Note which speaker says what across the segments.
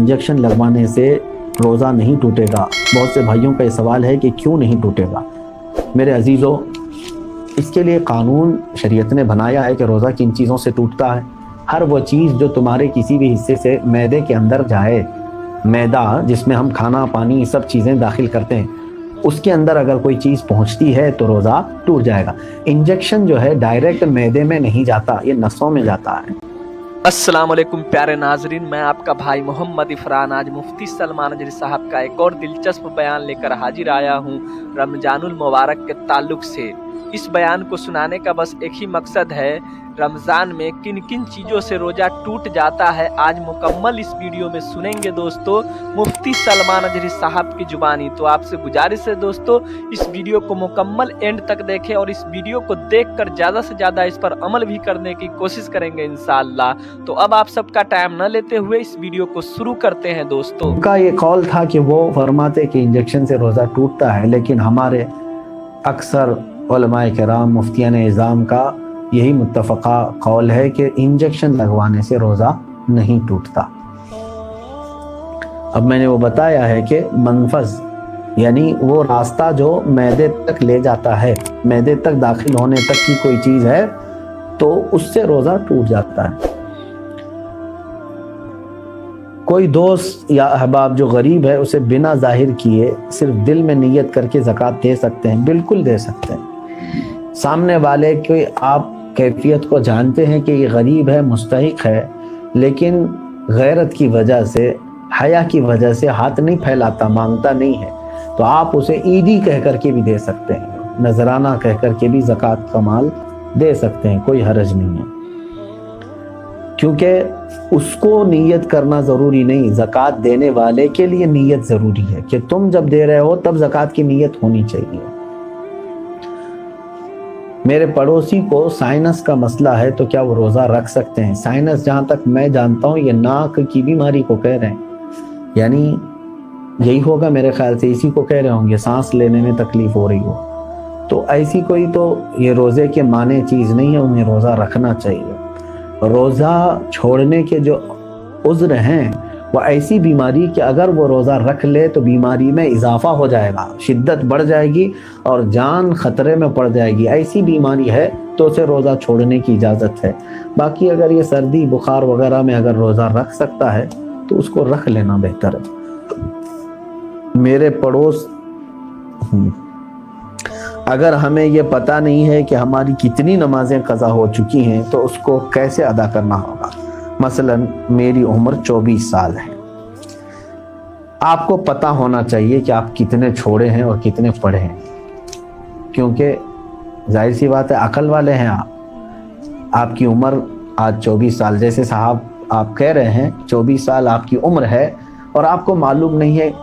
Speaker 1: Injection लगवाने से रोज़ा नहीं टूटेगा। बहुत से भाइयों का ये सवाल है कि क्यों नहीं टूटेगा। मेरे अजीज़ों, इसके लिए कानून शरीयत ने बनाया है कि रोज़ा किन चीज़ों से टूटता है। हर वो चीज़ जो तुम्हारे किसी भी हिस्से से मैदे के अंदर जाए, मैदा जिसमें हम खाना पानी ये सब चीज़ें दाखिल करते हैं, उसके अंदर अगर कोई चीज़ पहुंचती है तो रोज़ा टूट जाएगा। इंजेक्शन जो है डायरेक्ट मैदे में नहीं जाता, ये नसों में जाता है।
Speaker 2: अस्सलाम वालेकुम प्यारे नाजरीन, मैं आपका भाई मोहम्मद इफरान आज मुफ्ती सलमान अजहरी साहब का एक और दिलचस्प बयान लेकर हाजिर आया हूँ रमजानुल मुबारक के ताल्लुक से। इस बयान को सुनाने का बस एक ही मकसद है, रमज़ान में किन किन चीज़ों से रोज़ा टूट जाता है आज मुकम्मल इस वीडियो में सुनेंगे दोस्तों, मुफ्ती सलमान अजहरी साहब की जुबानी। तो आपसे गुजारिश है दोस्तों, इस वीडियो को मुकम्मल एंड तक देखें और इस वीडियो को देखकर ज़्यादा से ज़्यादा इस पर अमल भी करने की कोशिश करेंगे इंशाअल्लाह। तो अब आप सबका टाइम न लेते हुए इस वीडियो को शुरू करते हैं दोस्तों।
Speaker 1: उनका ये कौल था कि वो फरमाते कि इंजेक्शन से रोज़ा टूटता है, लेकिन हमारे अक्सर उलमाए किराम मुफ्तियान इज़ाम का यही मुत्तफ़क़ा कौल है कि इंजेक्शन लगवाने से रोज़ा नहीं टूटता। अब मैंने वो बताया है कि मनफज़ यानी वो रास्ता जो मैदे तक ले जाता है, मैदे तक दाखिल होने तक की कोई चीज़ है तो उससे रोज़ा टूट जाता है। कोई दोस्त या अहबाब जो गरीब है उसे बिना जाहिर किए सिर्फ दिल में नियत करके ज़कात दे सकते हैं, बिल्कुल दे सकते हैं। सामने वाले के आप कैफियत को जानते हैं कि ये गरीब है, मुस्तहिक है, लेकिन गैरत की वजह से, हया की वजह से हाथ नहीं फैलाता, मांगता नहीं है, तो आप उसे ईदी कह करके भी दे सकते हैं, नजराना कह करके भी ज़कात का माल दे सकते हैं, कोई हरज नहीं है। क्योंकि उसको नियत करना ज़रूरी नहीं, ज़कात देने वाले के लिए नियत ज़रूरी है कि तुम जब दे रहे हो तब ज़कात की नियत होनी चाहिए। मेरे पड़ोसी को साइनस का मसला है तो क्या वो रोज़ा रख सकते हैं? साइनस जहाँ तक मैं जानता हूँ ये नाक की बीमारी को कह रहे हैं, यानी यही होगा मेरे ख्याल से, इसी को कह रहे होंगे, सांस लेने में तकलीफ हो रही हो। तो ऐसी कोई तो ये रोज़े के माने चीज़ नहीं है, उन्हें रोज़ा रखना चाहिए। रोज़ा छोड़ने के जो उज़्र हैं वो ऐसी बीमारी कि अगर वो रोज़ा रख ले तो बीमारी में इजाफा हो जाएगा, शिद्दत बढ़ जाएगी और जान ख़तरे में पड़ जाएगी। ऐसी बीमारी है तो उसे रोज़ा छोड़ने की इजाज़त है। बाकी अगर ये सर्दी बुखार वगैरह में अगर रोज़ा रख सकता है तो उसको रख लेना बेहतर है। मेरे पड़ोस, अगर हमें ये पता नहीं है कि हमारी कितनी नमाजें क़ज़ा हो चुकी हैं तो उसको कैसे अदा करना होगा। मसलन मेरी उम्र 24 साल है, आपको पता होना चाहिए कि आप कितने छोड़े हैं और कितने पढ़े हैं, क्योंकि जाहिर सी बात है अकल वाले हैं आप। आपकी उम्र आज 24 साल, जैसे साहब आप कह रहे हैं 24 साल आपकी उम्र है और आपको मालूम नहीं है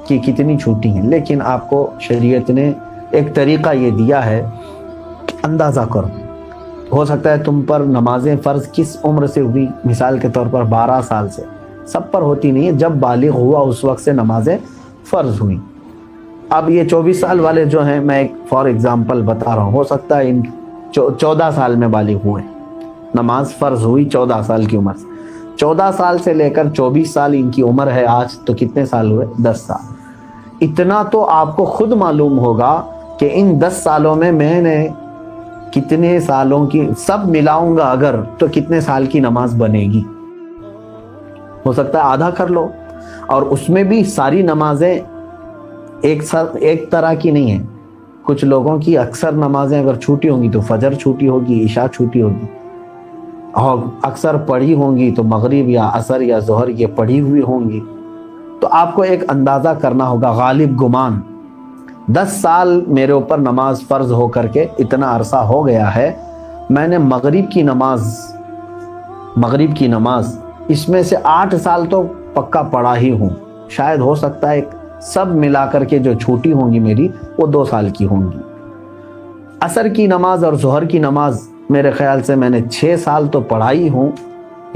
Speaker 1: कि कितनी छूटी हैं, लेकिन आपको शरीयत ने एक तरीक़ा ये दिया है, अंदाज़ा करो। हो सकता है तुम पर नमाजें फ़र्ज़ किस उम्र से हुई, मिसाल के तौर पर 12 साल से, सब पर होती नहीं है, जब बालिग हुआ उस वक्त से नमाजें फ़र्ज़ हुई। अब ये 24 साल वाले जो हैं, मैं एक फॉर एग्ज़ाम्पल बता रहा हूँ, हो सकता है इन 14 साल में बालिग हुए, नमाज फ़र्ज़ हुई 14 साल की उम्र से। 14 साल से लेकर 24 साल इनकी उम्र है आज, तो कितने साल हुए? 10 साल। इतना तो आपको खुद मालूम होगा कि इन 10 सालों में मैंने कितने सालों की सब मिलाऊंगा अगर, तो कितने साल की नमाज बनेगी। हो सकता है आधा कर लो, और उसमें भी सारी नमाजें एक तरह की नहीं है। कुछ लोगों की अक्सर नमाजें अगर छूटी होंगी तो फजर छूटी होगी, इशा छूटी होगी, और अक्सर पढ़ी होंगी तो मगरिब या असर या ज़ोहर ये पढ़ी हुई होंगी। तो आपको एक अंदाज़ा करना होगा, गालिब गुमान 10 साल मेरे ऊपर नमाज फ़र्ज़ हो करके इतना अरसा हो गया है, मैंने मगरिब की नमाज इसमें से 8 साल तो पक्का पढ़ा ही हूँ। शायद हो सकता है सब मिला करके जो छूटी होंगी मेरी वो 2 साल की होंगी। असर की नमाज और ज़ोहर की नमाज मेरे ख्याल से मैंने 6 साल तो पढ़ाई हूँ,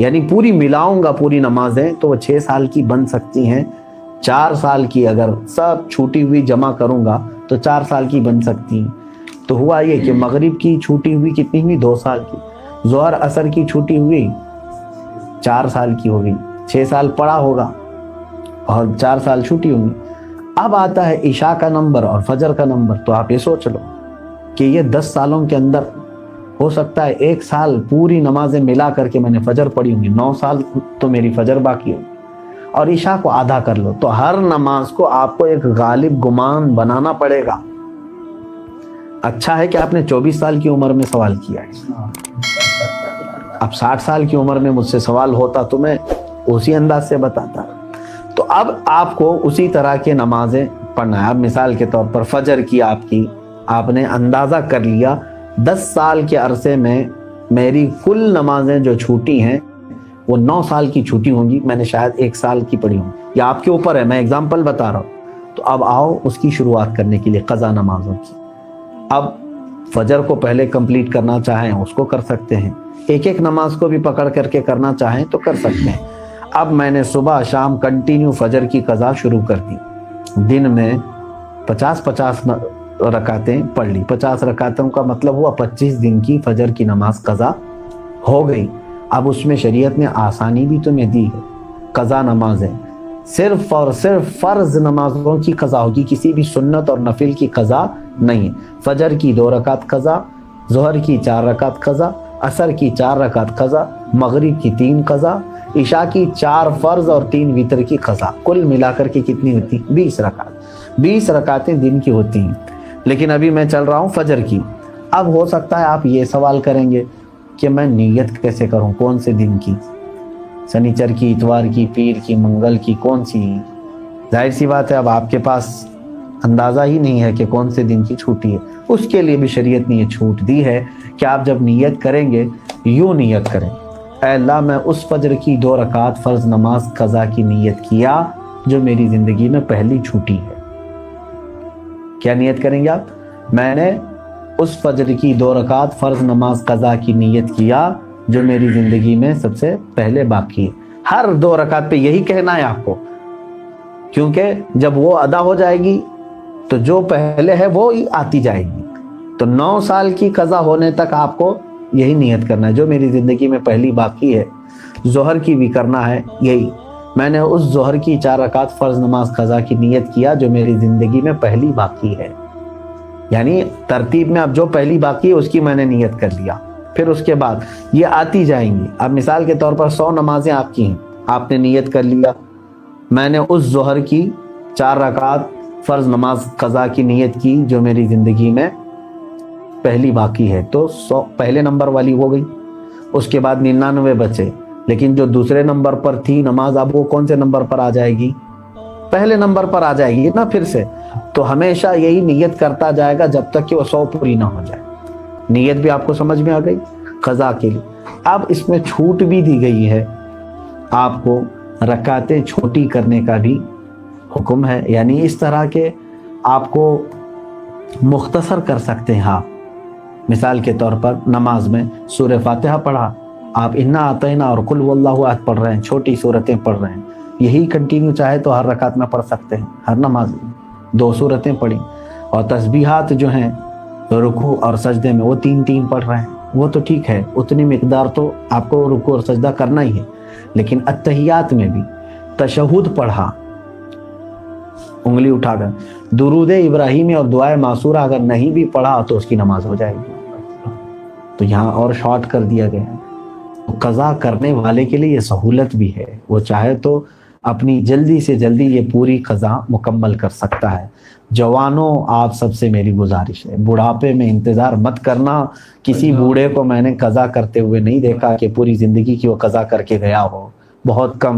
Speaker 1: यानी पूरी मिलाऊंगा पूरी नमाजें तो वो 6 साल की बन सकती हैं। 4 साल की अगर सब छूटी हुई जमा करूंगा तो 4 साल की बन सकती हैं। तो हुआ ये कि मगरिब की छूटी हुई कितनी हुई? 2 साल की। ज़ोहर असर की छूटी हुई 4 साल की हो गई, 6 साल पढ़ा होगा। اور 4 سال چھوٹی ہوں گی. اب آتا ہے عشاء کا نمبر اور فجر کا نمبر. تو آپ یہ سوچ لو کہ یہ 10 سالوں کے اندر ہو سکتا ہے 1 سال پوری نمازیں ملا کر کے میں نے فجر پڑھی ہوں گی, 9 سال تو میری فجر باقی ہوگی. اور عشاء کو آدھا کر لو تو ہر نماز کو آپ کو ایک غالب گمان بنانا پڑے گا. اچھا ہے کہ آپ نے 24 سال کی عمر میں سوال کیا ہے. اب 60 سال کی عمر میں مجھ سے سوال ہوتا تو میں اسی انداز سے بتاتا. تو اب آپ کو اسی طرح کے نمازیں پڑھنا ہے. اب مثال کے طور پر فجر کی آپ نے اندازہ کر لیا 10 سال کے عرصے میں میری کل نمازیں جو چھوٹی ہیں وہ 9 سال کی چھوٹی ہوں گی, میں نے شاید 1 سال کی پڑھی ہوں. یہ آپ کے اوپر ہے, میں اگزامپل بتا رہا ہوں. تو اب آؤ اس کی شروعات کرنے کے لیے قضا نمازوں کی. اب فجر کو پہلے کمپلیٹ کرنا چاہیں اس کو کر سکتے ہیں, ایک نماز کو بھی پکڑ کر کے کرنا چاہیں تو کر سکتے ہیں. اب میں نے صبح شام کنٹینیو فجر کی قضا شروع کر دی. دن میں 50 رکعتیں پڑھ لی. 50 رکعتوں کا مطلب ہوا 25 دن کی فجر کی نماز قضا ہو گئی. اب اس میں شریعت نے آسانی بھی تمہیں دی ہے. قضا نمازیں صرف اور صرف فرض نمازوں کی قضا ہوگی, کسی بھی سنت اور نفل کی قضا نہیں. فجر کی 2 رکعت قضا, ظہر کی 4 رکعت قضا, عصر کی 4 رکعت قضا, مغرب کی 3 قضا, عشاء کی 4 فرض اور 3 وتر کی قضا. کل ملا کر کے کتنی ہوتی؟ 20 رکعت. 20 رکعتیں دن کی ہوتی ہیں. لیکن ابھی میں چل رہا ہوں فجر کی. اب ہو سکتا ہے آپ یہ سوال کریں گے کہ میں نیت کیسے کروں, کون سے دن کی, سنیچر کی, اتوار کی, پیر کی, منگل کی, کون سی؟ ظاہر سی بات ہے اب آپ کے پاس اندازہ ہی نہیں ہے کہ کون سے دن کی چھوٹی ہے. اس کے لیے بھی شریعت نے یہ چھوٹ دی ہے کہ آپ جب نیت کریں گے یوں نیت کریں, اے اللہ میں اس فجر کی 2 رکعت فرض نماز قضا کی نیت کیا جو میری زندگی میں پہلی چھوٹی ہے. کیا نیت کریں گے آپ؟ میں نے اس فجر کی 2 رکعت فرض نماز قضا کی نیت کیا جو میری زندگی میں سب سے پہلے باقی ہے. ہر 2 رکعت پہ یہی کہنا ہے آپ کو, کیونکہ جب وہ ادا ہو جائے گی تو جو پہلے ہے وہ ہی آتی جائے گی. تو 9 سال کی قضا ہونے تک آپ کو یہی نیت کرنا ہے جو میری زندگی میں پہلی باقی ہے. ظہر کی بھی کرنا ہے یہی, میں نے اس ظہر کی 4 رکعت فرض نماز قضا کی نیت کیا جو میری زندگی میں پہلی باقی ہے. یعنی ترتیب میں اب جو پہلی باقی ہے اس کی میں نے نیت کر لیا, پھر اس کے بعد یہ آتی جائیں گی. اب مثال کے طور پر 100 نمازیں آپ کی ہیں, آپ نے نیت کر لیا میں نے اس ظہر کی 4 رکعت فرض نماز قضا کی نیت کی جو میری زندگی میں پہلی باقی ہے, تو 100 پہلے نمبر والی ہو گئی. اس کے بعد 99 بچے, لیکن جو دوسرے نمبر پر تھی نماز اب وہ کون سے نمبر پر آ جائے گی؟ پہلے نمبر پر آ جائے گی نا پھر سے. تو ہمیشہ یہی نیت کرتا جائے گا جب تک کہ وہ 100 پوری نہ ہو جائے. نیت بھی آپ کو سمجھ میں آ گئی قضا کے لیے. اب اس میں چھوٹ بھی دی گئی ہے آپ کو, رکعتیں چھوٹی کرنے کا بھی حکم ہے. یعنی اس طرح کے آپ کو مختصر کر سکتے ہیں آپ. مثال کے طور پر نماز میں سورہ فاتحہ پڑھا, آپ انا اعطینا اور قل هو اللہ احد پڑھ رہے ہیں, چھوٹی صورتیں پڑھ رہے ہیں, یہی کنٹینیو چاہے تو ہر رکعت میں پڑھ سکتے ہیں. ہر نماز میں 2 صورتیں پڑھی, اور تسبیحات جو ہیں رکوع اور سجدے میں وہ 3 پڑھ رہے ہیں, وہ تو ٹھیک ہے, اتنی مقدار تو آپ کو رکوع اور سجدہ کرنا ہی ہے. لیکن اتحیات میں بھی تشہد پڑھا انگلی اٹھا کر, درود ابراہیمی اور دعائے معصورہ اگر نہیں بھی پڑھا تو اس کی نماز ہو جائے گی. تو یہاں اور شارٹ کر دیا گیا ہے. قضا کرنے والے کے لیے یہ سہولت بھی ہے, وہ چاہے تو اپنی جلدی سے جلدی یہ پوری قضا مکمل کر سکتا ہے. جوانوں آپ سب سے میری گزارش ہے, بڑھاپے میں انتظار مت کرنا. کسی بوڑھے کو میں نے قضا کرتے ہوئے نہیں دیکھا کہ پوری زندگی کی وہ قضا کر کے گیا ہو, بہت کم.